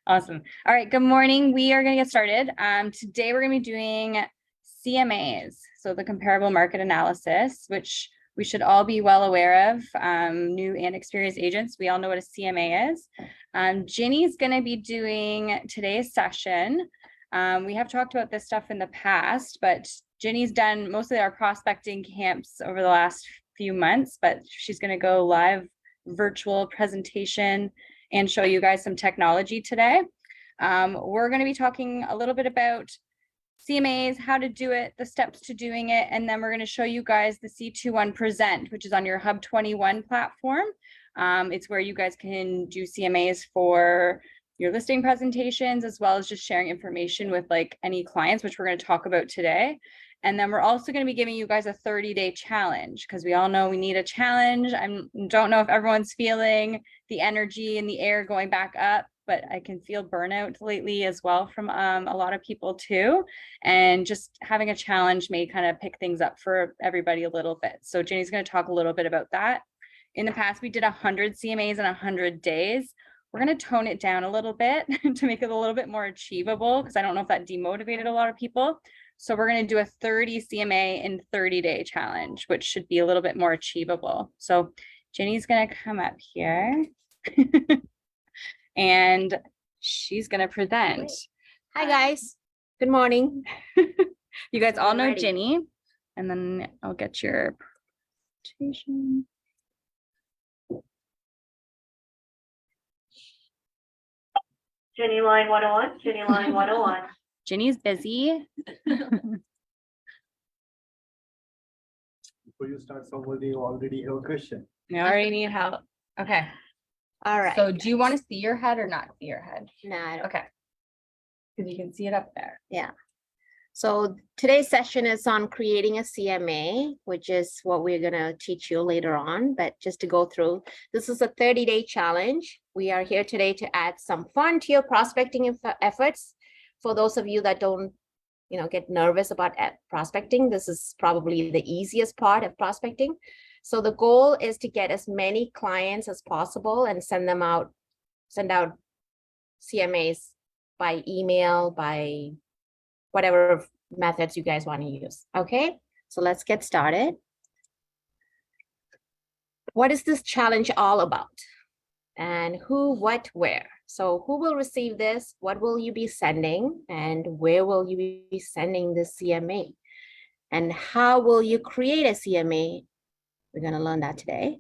Awesome. All right, good morning. We are going to get started. Today we're going to be doing CMAs, so the comparable market analysis, which we should all be well aware of, new and experienced agents. We all know what a CMA is. Ginny's going to be doing today's session. We have talked about this stuff in the past, but Ginny's done most of our prospecting camps over the last few months, but she's going to go live virtual presentation and show you guys some technology today. We're going to be talking a little bit about CMAs, how to do it, the steps to doing it, and then we're going to show you guys the C21 Present, which is on your Hub 21 platform. It's where you guys can do CMAs for your listing presentations, as well as just sharing information with like any clients, which we're going to talk about today. And then we're also going to be giving you guys a 30-day challenge, because we all know we need a challenge. I don't know if everyone's feeling the energy in the air going back up, but I can feel burnout lately as well from a lot of people too. And just having a challenge may kind of pick things up for everybody a little bit. So Jenny's going to talk a little bit about that. In the past, we did 100 CMAs in 100 days. We're going to tone it down a little bit to make it a little bit more achievable, because I don't know if that demotivated a lot of people. So we're going to do a 30 CMA in 30-day challenge, which should be a little bit more achievable. So Jenny's going to come up here and she's going to present. Hi, guys. Good morning. You guys all know Jenny, and then I'll get your presentation. Jenny line 101, Jenny line 101. Jenny's busy. Before you start, somebody already have a question. I already need help. Okay. All right. So do you want to see your head or not see your head? No, I don't. Okay. Because you can see it up there. Yeah. So today's session is on creating a CMA, which is what we're going to teach you later on. But just to go through, this is a 30-day challenge. We are here today to add some fun to your prospecting efforts. For those of you that don't, get nervous about prospecting, this is probably the easiest part of prospecting. So the goal is to get as many clients as possible and send out CMAs by email, by whatever methods you guys want to use. Okay, so let's get started. What is this challenge all about? And who, what, where? So who will receive this? What will you be sending? And where will you be sending the CMA? And how will you create a CMA? We're going to learn that today.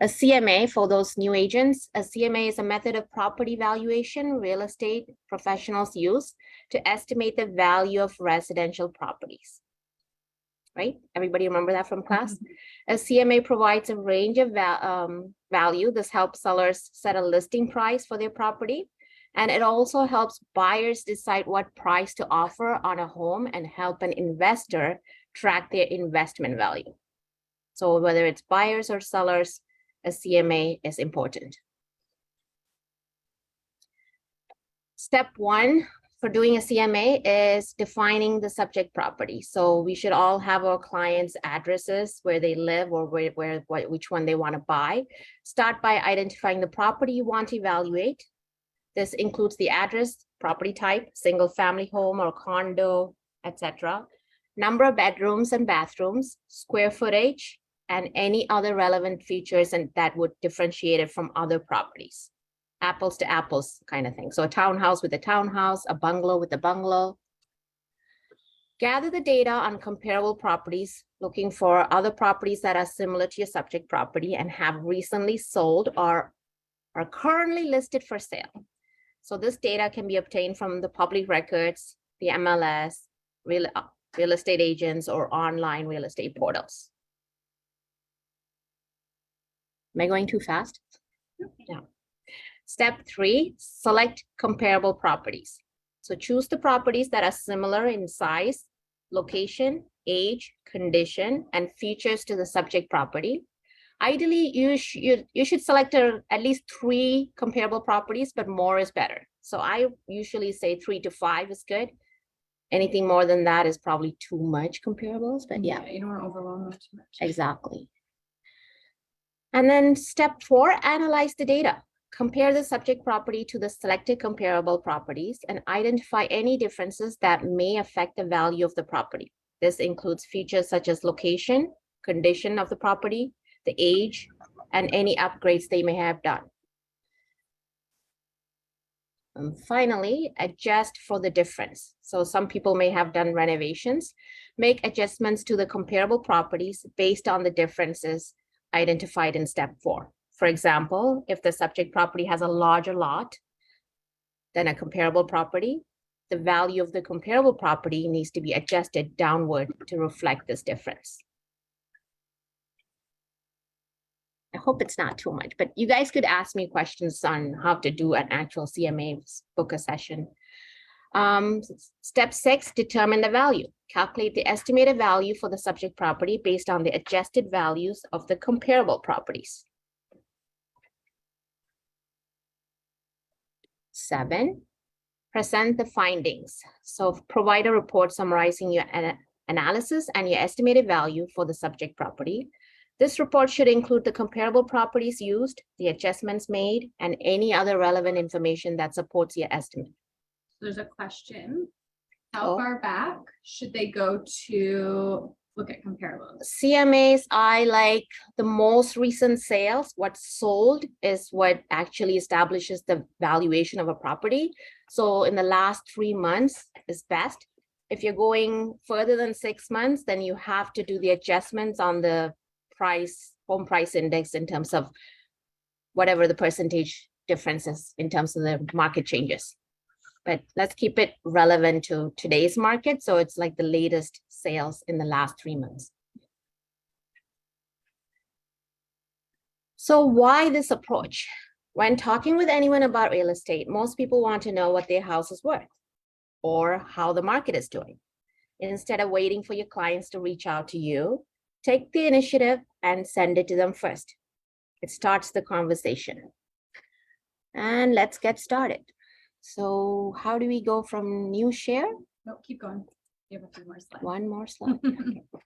A CMA, for those new agents, a CMA is a method of property valuation real estate professionals use to estimate the value of residential properties. Right? Everybody remember that from class? A CMA provides a range of value. This helps sellers set a listing price for their property. And it also helps buyers decide what price to offer on a home and help an investor track their investment value. So whether it's buyers or sellers, a CMA is important. Step one for doing a CMA is defining the subject property. So we should all have our clients' addresses, where they live or which one they want to buy. Start by identifying the property you want to evaluate. This includes the address, property type, single family home or condo, etc. Number of bedrooms and bathrooms, square footage, and any other relevant features and that would differentiate it from other properties. Apples to apples kind of thing. So a townhouse with a townhouse, a bungalow with a bungalow. Gather the data on comparable properties, looking for other properties that are similar to your subject property and have recently sold or are currently listed for sale. So this data can be obtained from the public records, the MLS, real estate agents, or online real estate portals. Am I going too fast? Yeah. Step 3, select comparable properties. So choose the properties that are similar in size, location, age, condition, and features to the subject property. Ideally, you should select at least 3 comparable properties, but more is better. So I usually say 3 to 5 is good. Anything more than that is probably too much comparables, but yeah. You don't want to overwhelm them too much. Exactly. And then step 4, analyze the data. Compare the subject property to the selected comparable properties and identify any differences that may affect the value of the property. This includes features such as location, condition of the property, the age, and any upgrades they may have done. And finally, adjust for the difference. So some people may have done renovations. Make adjustments to the comparable properties based on the differences identified in step 4. For example, if the subject property has a larger lot than a comparable property, the value of the comparable property needs to be adjusted downward to reflect this difference. I hope it's not too much, but you guys could ask me questions on how to do an actual CMA, book a session. Step 6, determine the value. Calculate the estimated value for the subject property based on the adjusted values of the comparable properties. 7, present the findings. So provide a report summarizing your analysis and your estimated value for the subject property. This report should include the comparable properties used, the adjustments made, and any other relevant information that supports your estimate. There's a question. How Oh. far back should they go to look at comparables? CMAs, I like the most recent sales. What's sold is what actually establishes the valuation of a property. So in the last 3 months is best. If you're going further than 6 months, then you have to do the adjustments on the home price index in terms of whatever the percentage difference is in terms of the market changes. But let's keep it relevant to today's market. So it's like the latest sales in the last 3 months. So why this approach? When talking with anyone about real estate, most people want to know what their house is worth or how the market is doing. Instead of waiting for your clients to reach out to you, take the initiative and send it to them first. It starts the conversation. And let's get started. So how do we go from new share? No, keep going. You have a few more slides. One more slide.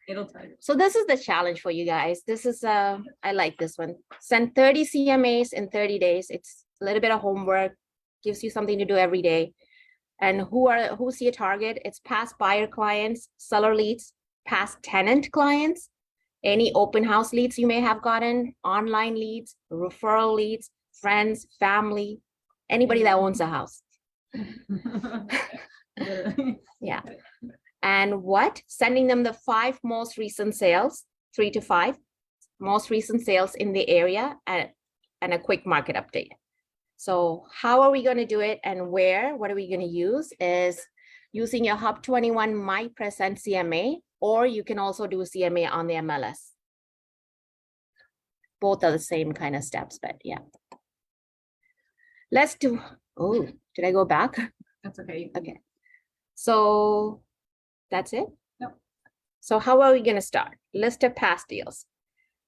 It'll tell you. So this is the challenge for you guys. This is, I like this one. Send 30 CMAs in 30 days. It's a little bit of homework, gives you something to do every day. And who's your target? It's past buyer clients, seller leads, past tenant clients, any open house leads you may have gotten, online leads, referral leads, friends, family, anybody that owns a house. Yeah. And what? Sending them the 5 most recent sales, 3 to 5 most recent sales in the area and a quick market update. So how are we going to do it and where? What are we going to use is using your Hub 21 might present CMA, or you can also do CMA on the MLS. Both are the same kind of steps, but yeah. Let's do, oh, did I go back? That's okay. Okay. So that's it? Yep. So how are we going to start? List of past deals.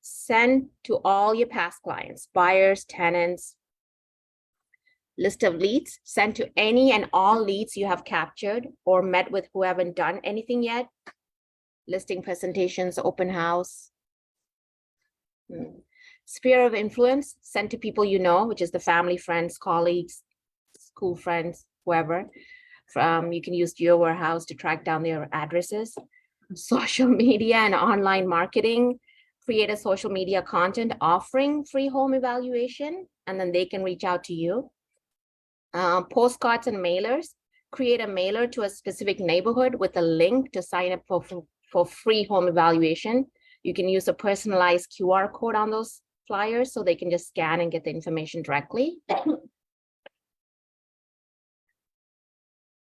Send to all your past clients, buyers, tenants. List of leads. Send to any and all leads you have captured or met with who haven't done anything yet. Listing presentations, open house. Sphere of influence. Send to people you know, which is the family, friends, colleagues, school friends, whoever. You can use Geo Warehouse to track down their addresses. Social media and online marketing. Create a social media content offering free home evaluation, and then they can reach out to you. Postcards and mailers. Create a mailer to a specific neighborhood with a link to sign up for free home evaluation. You can use a personalized QR code on those flyers so they can just scan and get the information directly.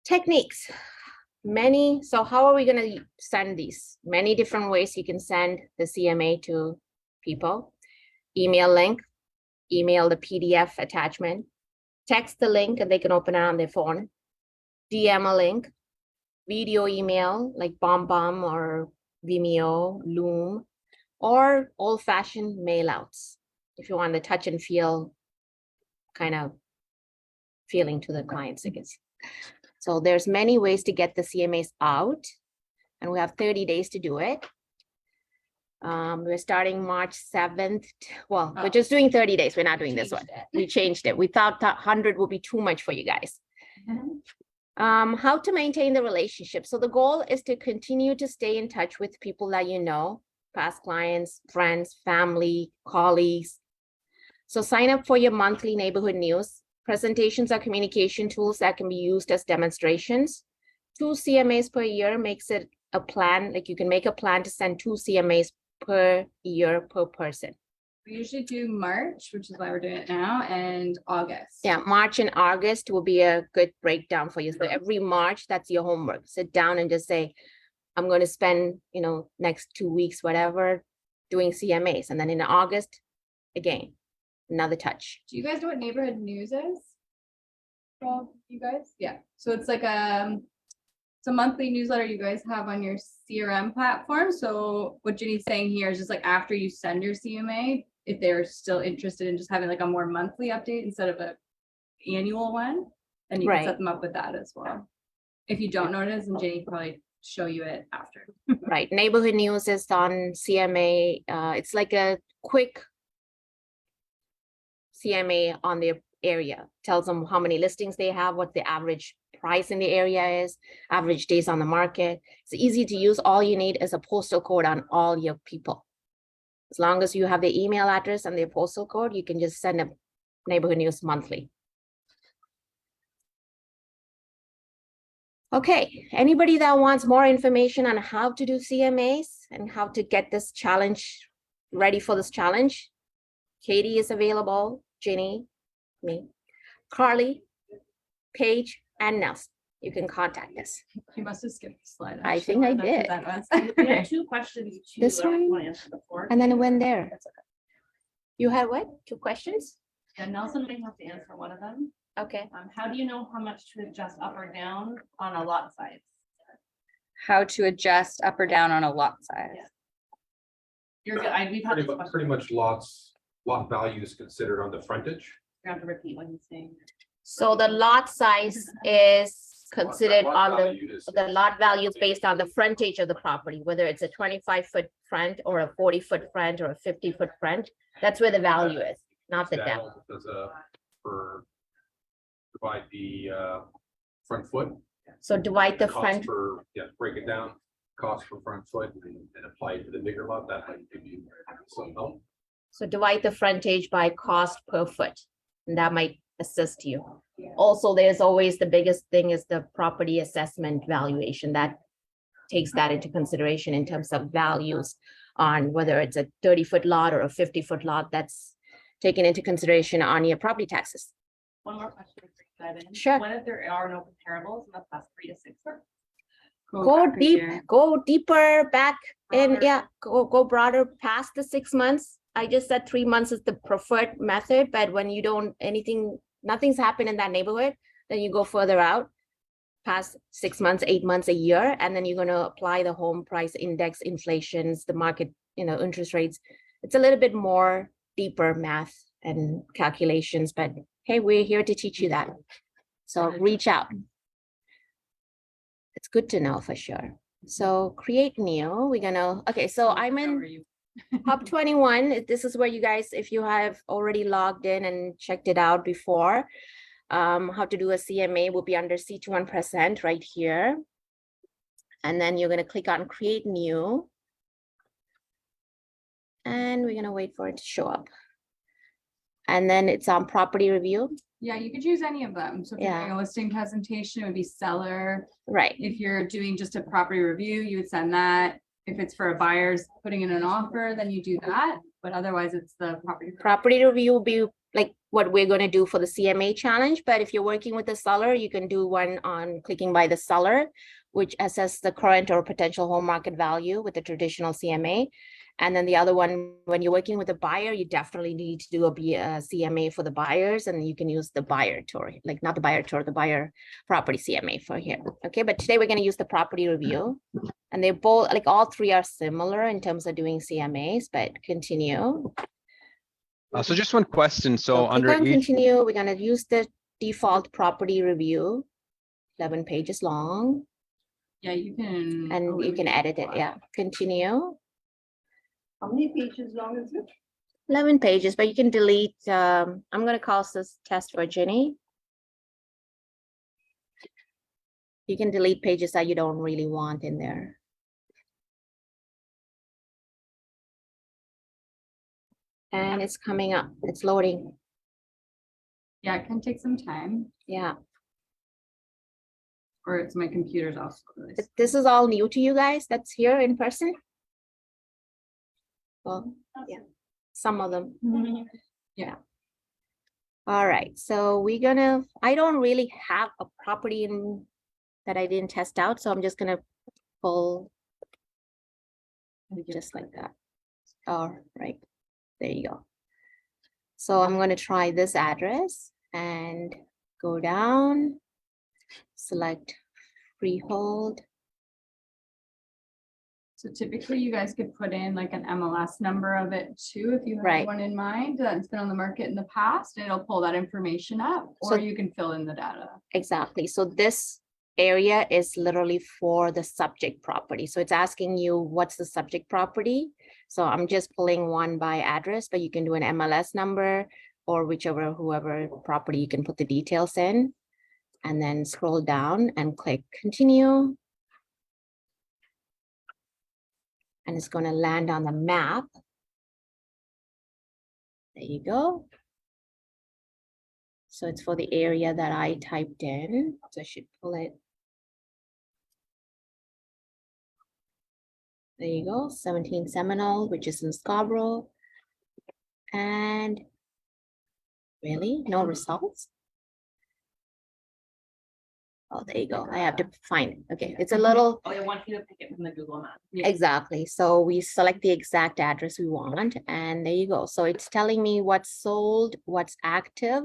Techniques. So how are we going to send these? Many different ways you can send the CMA to people. Email link, email the PDF attachment, text the link and they can open it on their phone, DM a link, video email like BombBomb or Vimeo, Loom, or old-fashioned mail outs if you want the touch and feel kind of feeling to the clients, I guess. So there's many ways to get the CMAs out, and we have 30 days to do it. We're starting March 7th. Well, we're just doing 30 days. We're not doing this one. We changed it. We thought that 100 would be too much for you guys. How to maintain the relationship. So the goal is to continue to stay in touch with people that you know, past clients, friends, family, colleagues. So sign up for your monthly neighborhood news. Presentations are communication tools that can be used as demonstrations. 2 CMAs per year makes it a plan. Like you can make a plan to send 2 CMAs per year per person. We usually do March, which is why we're doing it now, and August. Yeah, March and August will be a good breakdown for you. So every March, that's your homework. Sit down and just say, I'm going to spend, next 2 weeks, whatever, doing CMAs. And then in August, again, another touch. Do you guys know what neighborhood news is? Well, you guys? Yeah. So it's like it's a monthly newsletter you guys have on your CRM platform. So what Ginny's saying here is just like after you send your CMA, if they're still interested in just having like a more monthly update instead of a annual one, then you can set them up with that as well. If you don't know what it is, then Ginny can probably show you it after. Right. Neighborhood news is on CMA. It's like a quick CMA on their area. Tells them how many listings they have, what the average price in the area is, average days on the market. It's easy to use. All you need is a postal code on all your people. As long as you have the email address and their postal code, you can just send a neighborhood news monthly. Okay, anybody that wants more information on how to do CMAs and how to get this challenge ready for this challenge, Katie is available, Ginny, me, Carly, Paige, and Nelson. You can contact us. You must have skipped the slide. I think I did. We have 2 questions. This one, and then it went there. You had what? 2 questions? Yeah, Nelson may have to answer one of them. Okay. How do you know how much to adjust up or down on a lot size? How to adjust up or down on a lot size. Yeah. You're good. We've had this question. Pretty much lot value is considered on the frontage. You have to repeat what he's saying. So the lot size is considered Lot on value is- the lot value is based on the frontage of the property, whether it's a 25-foot front or a 40-foot front or a 50-foot front. That's where the value is, not the depth. Divide the front foot. So divide the cost front, per, break it down, cost per front foot and apply it to the bigger lot. That might give you some help. so divide the frontage by cost per foot, and that might assist you. Also, there's always the biggest thing is the property assessment valuation that takes that into consideration in terms of values on whether it's a 30-foot lot or a 50-foot lot. That's taken into consideration on your property taxes. One more question. before you dive in. Sure. What if there are no comparables in the past 3 to 6 months? Go deep, go deeper back and Broader. go broader past the 6 months. I just said 3 months is the preferred method, but when you don't nothing's happened in that neighborhood, then you go further out past 6 months, 8 months, a year, and then you're going to apply the home price index, inflations, the market, interest rates. It's a little bit more deeper math and calculations, but hey, we're here to teach you that. So reach out. It's good to know for sure. So create new, okay, so I'm in Hub 21. This is where you guys, if you have already logged in and checked it out before, how to do a CMA will be under C21% right here. And then you're going to click on create new. And we're going to wait for it to show up. And then it's on property review. Yeah, you could use any of them. So if you're doing a listing presentation, it would be seller. Right. If you're doing just a property review, you would send that. If it's for a buyer's putting in an offer, then you do that. But otherwise it's the property. Property review will be like what we're going to do for the CMA challenge. But if you're working with the seller, you can do one on clicking by the seller, which assess the current or potential home market value with the traditional CMA. And then the other one, when you're working with a buyer, you definitely need to do a CMA for the buyers, and you can use the buyer tour, like not the buyer tour, the buyer property CMA for here. Okay, but today we're going to use the property review, and they both, like all 3 are similar in terms of doing CMAs, but continue. So just one question. So click under on each, continue, we're going to use the default property review, 11 pages long, Yeah, you can. and you can edit it. Yeah, continue. How many pages long is it? 11 pages, but you can delete, I'm gonna call this test for Jenny. You can delete pages that you don't really want in there. And it's coming up, it's loading, Yeah, it can take some time, yeah. or it's my computer's also. really slow. This is all new to you guys that's here in person? Well, yeah, some of them. Yeah. All right, so we're gonna, I don't really have a property in that I didn't test out, so I'm just gonna pull just like that. All right, there you go. So I'm gonna try this address and go down, select freehold. So typically you guys could put in like an MLS number of it too, if you have Right. one in mind that's been on the market in the past, it'll pull that information up, So- or you can fill in the data. Exactly. So this area is literally for the subject property. So it's asking you what's the subject property. So I'm just pulling one by address, but you can do an MLS number or whoever property you can put the details in. And then scroll down and click continue. And it's going to land on the map. There you go. So it's for the area that I typed in. So I should pull it. There you go, 17 Seminole, which is in Scarborough. And really, no results? Oh, there you go. I have to find it. Okay, it's a little, Oh, I want you to pick it from the Google map. exactly. So we select the exact address we want, and there you go. So it's telling me what's sold, what's active.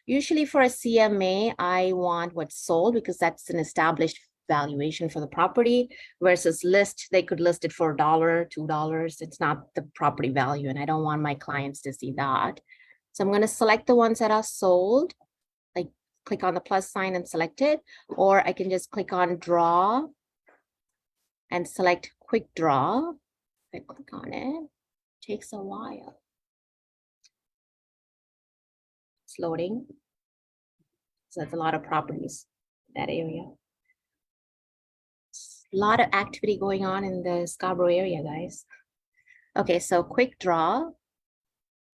Usually for a CMA, I want what's sold because that's an established valuation for the property versus list. They could list it for $1, $2. It's not the property value, and I don't want my clients to see that. So I'm going to select the ones that are sold. Like click on the plus sign and select it, or I can just click on draw and select quick draw. If I click on it, takes a while. It's loading. So that's a lot of properties in that area. A lot of activity going on in the Scarborough area, guys. Okay, so quick draw.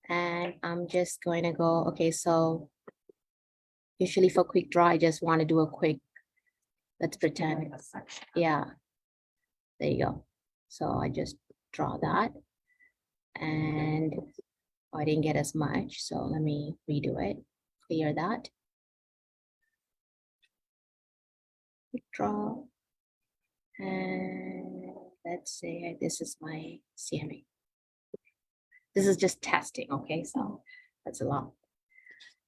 And I'm just going to go, okay, so usually for quick draw, I just want to do a quick, let's pretend. Yeah, there you go. So I just draw that. And I didn't get as much, so let me redo it, clear that. Quick draw. And let's say this is my CMA. This is just testing, okay? So that's a lot.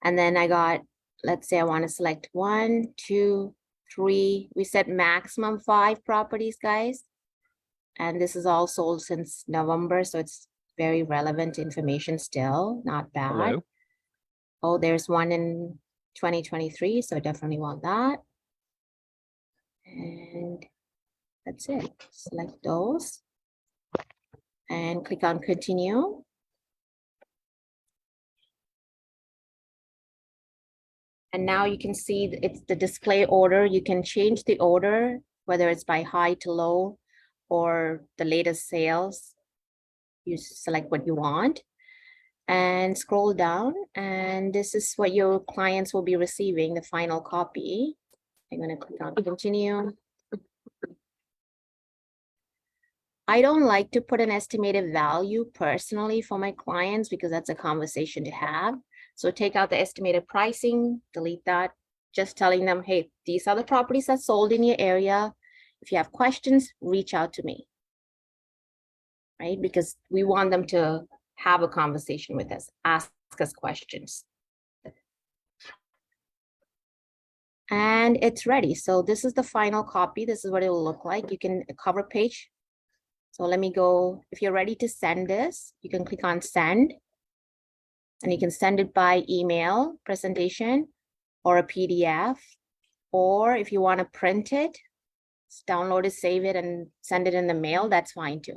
And then I got, let's say I want to select 1, 2, 3. We said maximum 5 properties, guys. And this is all sold since November, so it's very relevant information still, not bad. Hello? Oh, there's one in 2023, so I definitely want that. And that's it. Select those and click on continue. And now you can see it's the display order. You can change the order, whether it's by high to low or the latest sales. You select what you want and scroll down. And this is what your clients will be receiving, the final copy. I'm going to click on continue. I don't like to put an estimated value personally for my clients because that's a conversation to have. So take out the estimated pricing, delete that, just telling them, hey, these are the properties that sold in your area. If you have questions, reach out to me, right? Because we want them to have a conversation with us, ask us questions. And it's ready. So this is the final copy. This is what it will look like. You can cover page. So let me go, if you're ready to send this, you can click on send. And you can send it by email presentation or a PDF. Or if you want to print it, just download it, save it, and send it in the mail, that's fine too.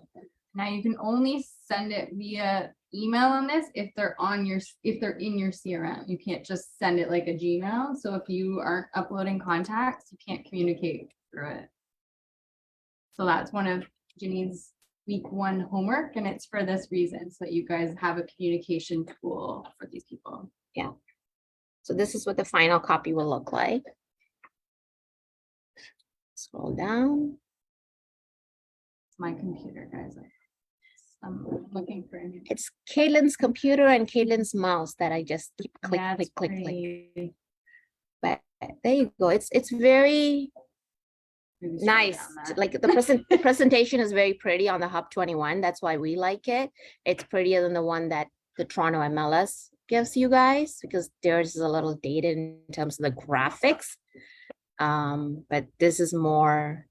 Now you can only send it via email on this if they're on your, if they're in your CRM. You can't just send it like a Gmail. So if you aren't uploading contacts, you can't communicate through it. So that's one of Ginny's week 1 homework, and it's for this reason, so that you guys have a communication tool for these people. So this is what the final copy will look like. Scroll down. My computer, guys. I'm looking for it. It's Katelyn's computer and Katelyn's mouse that I just keep click, Yeah, it's click, click, click. pretty- But there you go. It's very maybe scroll nice. down that. Like the presentation is very pretty on the Hub 21. That's why we like it. It's prettier than the one that the Toronto MLS gives you guys, because theirs is a little dated in terms of the graphics. But this is more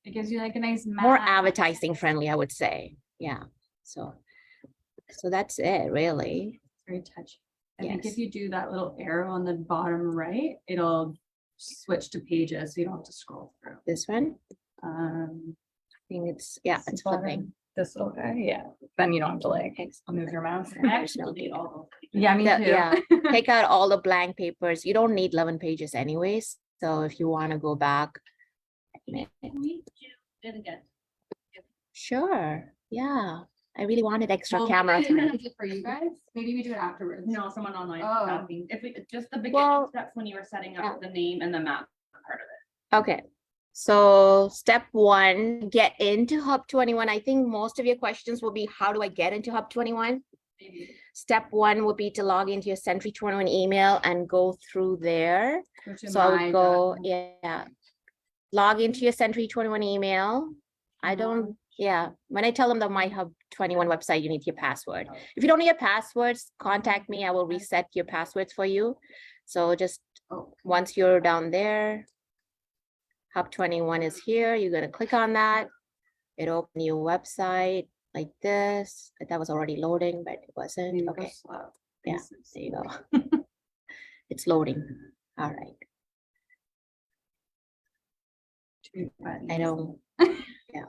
It gives you like a nice more map. advertising friendly, I would say. Yeah. So that's it, really. Very touchy. I think Yes. if you do that little arrow on the bottom right, it'll switch to pages, so you don't have to scroll through. This one, I think it's the bottom, flipping. This little guy, yeah. Then you don't have to like Okay. move your mouse. There's no data. Yeah, me too. Yeah, take out all the blank papers. You don't need 11 pages anyways. So if you want to go back. Sure, yeah. I really wanted extra Well, camera time. is it for you guys? Maybe we do it afterwards. No, someone online. Oh. Asking. If we, just the Well, beginning steps when you were setting yeah. up the name and the map part of it. Okay, so step 1, get into Hub 21. I think most of your questions will be, how do I get into Hub 21? Maybe. Step 1 would be to log into your Century 21 email and go through there. Go to So I my would go, dot- yeah, log into your Century 21 email. I don't, yeah, when I tell them that my Hub 21 website, you need your password. If you don't need your passwords, contact me. I will reset your passwords for you. So just Oh, once you're down there, Hub 21 is here. You're gonna click on that. It'll open your website like this. That was already loading, but it wasn't. maybe go Okay, slow. yeah, there you go. It's loading. All right. Two buttons. I don't, yeah.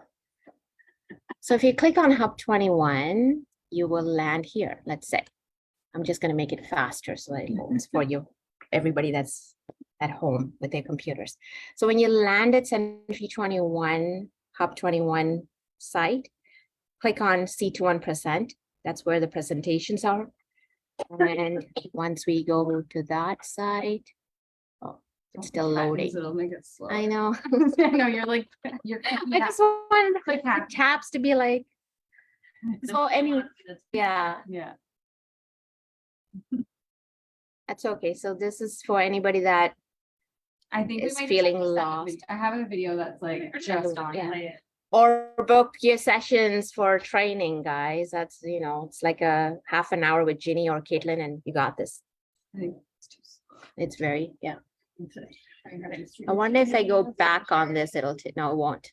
So if you click on Hub 21, you will land here, let's say. I'm just gonna make it faster so that it loads for you, everybody that's at home with their computers. So when you land at Century 21, Hub 21 site, click on C21%. That's where the presentations are. And once we go to that site, oh, it's still Buttons, loading. It'll make it slow. I know. I know, you're like, you're. I just wanted the Click hack. tabs to be like, so anyway, yeah, Yeah. that's okay. So this is for anybody that, I think we Is might just feeling have to send a lost. video. I have a video that's like just on Yeah. it. or book your sessions for training, guys. That's, you know, it's like a half an hour with Ginny or Katelyn and you got this. I think it's too slow. It's very, yeah. Very hard to I wonder if I go back on this, it'll, no, it won't.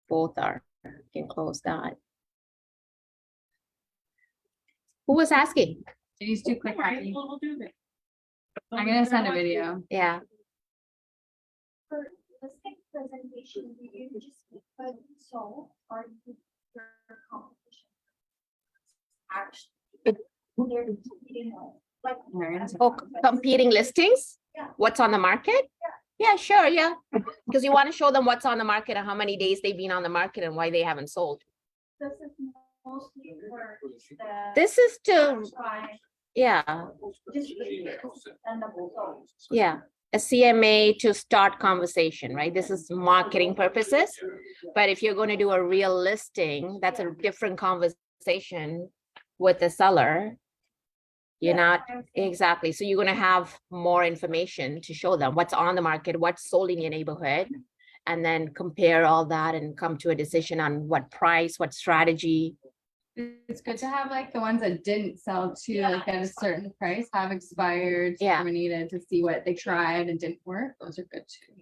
Both are, you can close that. Who was asking? These two quick hacky. I'm gonna send a video. Yeah, For the same presentation, do you just put so or you put your competition? Actually, they're competing on, like. oh, competing listings? Yeah. What's on the market? Yeah, sure, yeah. Because you want to show them what's on the market and how many days they've been on the market and why they haven't sold. This is mostly for the. This is to, Try yeah, and the results. yeah, a CMA to start conversation, right? This is marketing purposes. But if you're going to do a real listing, that's a different conversation with the seller. You're not, exactly. So you're going to have more information to show them what's on the market, what's sold in your neighborhood, and then compare all that and come to a decision on what price, what strategy. It's good to have like the ones that didn't sell to like at a certain price, have expired, Yeah. terminated, to see what they tried and didn't work. Those are good too.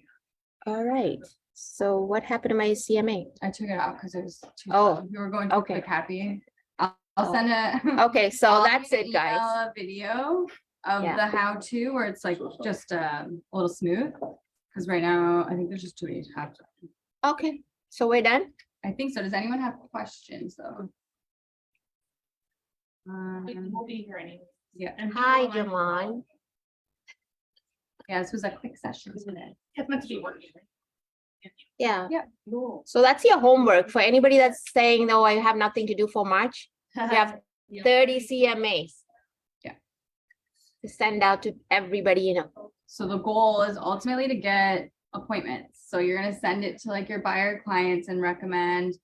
All right. So what happened to my CMA? I took it out because it was too. Oh, slow. We were going to okay. quick happy. I'll Oh. send a. Okay, so I'll that's it, email guys. A video of Yeah. the how-to where it's like just a little smooth. Because right now, I think there's just too many tabs. Okay, so we're done. I think so. Does anyone have questions though? We'll be here anyway. Yeah, And Hi, people are- Jamal. yeah, this was a quick session today. It's meant to be working. Yeah. Yep. So that's your homework for anybody that's saying, no, I have nothing to do for March. You have 30 CMAs. Yeah. To send out to everybody, you know. So the goal is ultimately to get appointments. So you're gonna send it to like your buyer clients and recommend,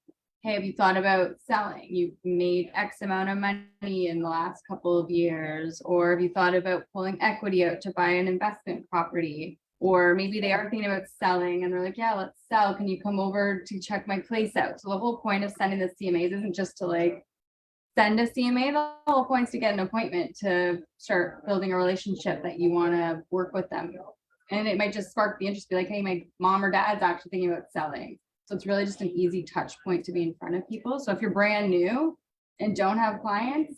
hey, have you thought about selling? You've made X amount of money in the last couple of years, or have you thought about pulling equity out to buy an investment property? Or maybe they are thinking about selling and they're like, yeah, let's sell. Can you come over to check my place out? So the whole point of sending the CMAs isn't just to like send a CMA, the whole point is to get an appointment to start building a relationship that you want to work with them. And it might just spark the interest, be like, hey, my mom or dad's actually thinking about selling. So it's really just an easy touch point to be in front of people. So if you're brand new and don't have clients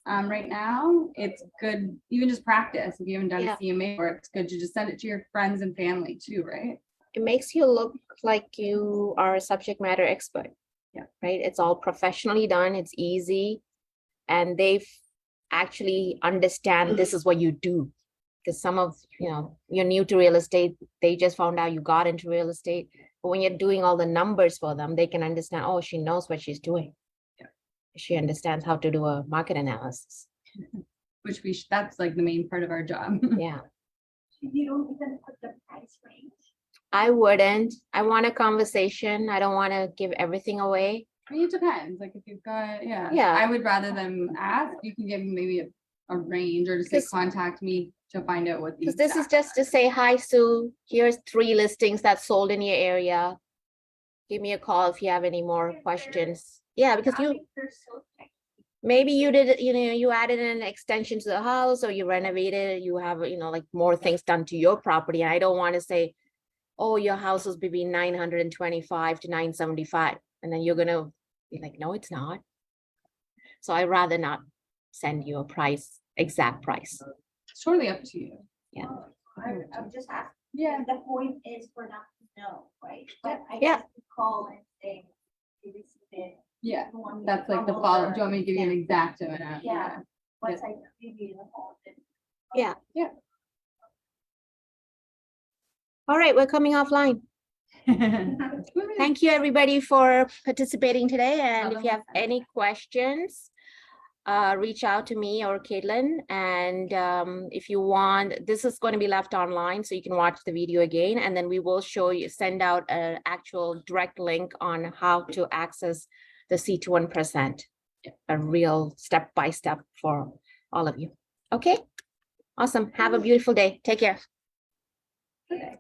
right now, it's good, even just practice. If you haven't done Yeah. a CMA, or it's good to just send it to your friends and family too, right? It makes you look like you are a subject matter expert. Yeah. Right? It's all professionally done. It's easy. And they actually understand this is what you do. Because some of, you know, you're new to real estate. They just found out you got into real estate. But when you're doing all the numbers for them, they can understand, oh, she knows what she's doing. Yeah. She understands how to do a market analysis. Which that's like the main part of our job. Yeah. You don't even put the price range. I wouldn't. I want a conversation. I don't want to give everything away. I mean, it depends. Like if you've got, yeah. Yeah. I would rather them ask. You can give maybe a range or just say Because- contact me to find out what the. Because this is exact just to say, hi, Sue, here's 3 listings that sold in your area. Give me a call if you have any more questions. Yeah, because you, They're so techy. maybe you did, you know, you added an extension to the house or you renovated, you have, you know, like more things done to your property. And I don't want to say, oh, your house was between 925 to 975. And then you're gonna be like, no, it's not. So I'd rather not send you a price, exact price. It's totally up to you. Yeah. I'm just asking. Yeah. The point is for not to know, right? But I Yeah. guess you call and say, you received it. Yeah. you want me to That's like the come follow. over, Do you want me to give you an exact amount? Yeah. Once I give you the whole. Yeah. Yeah. All right, we're coming offline. Thank you, everybody, for participating today. And if you have any questions, reach out to me or Katelyn. And if you want, this is going to be left online, so you can watch the video again. And then we will send out an actual direct link on how to access the C2 1%, a real step-by-step for all of you. Okay, awesome. Have a beautiful day. Take care. Okay.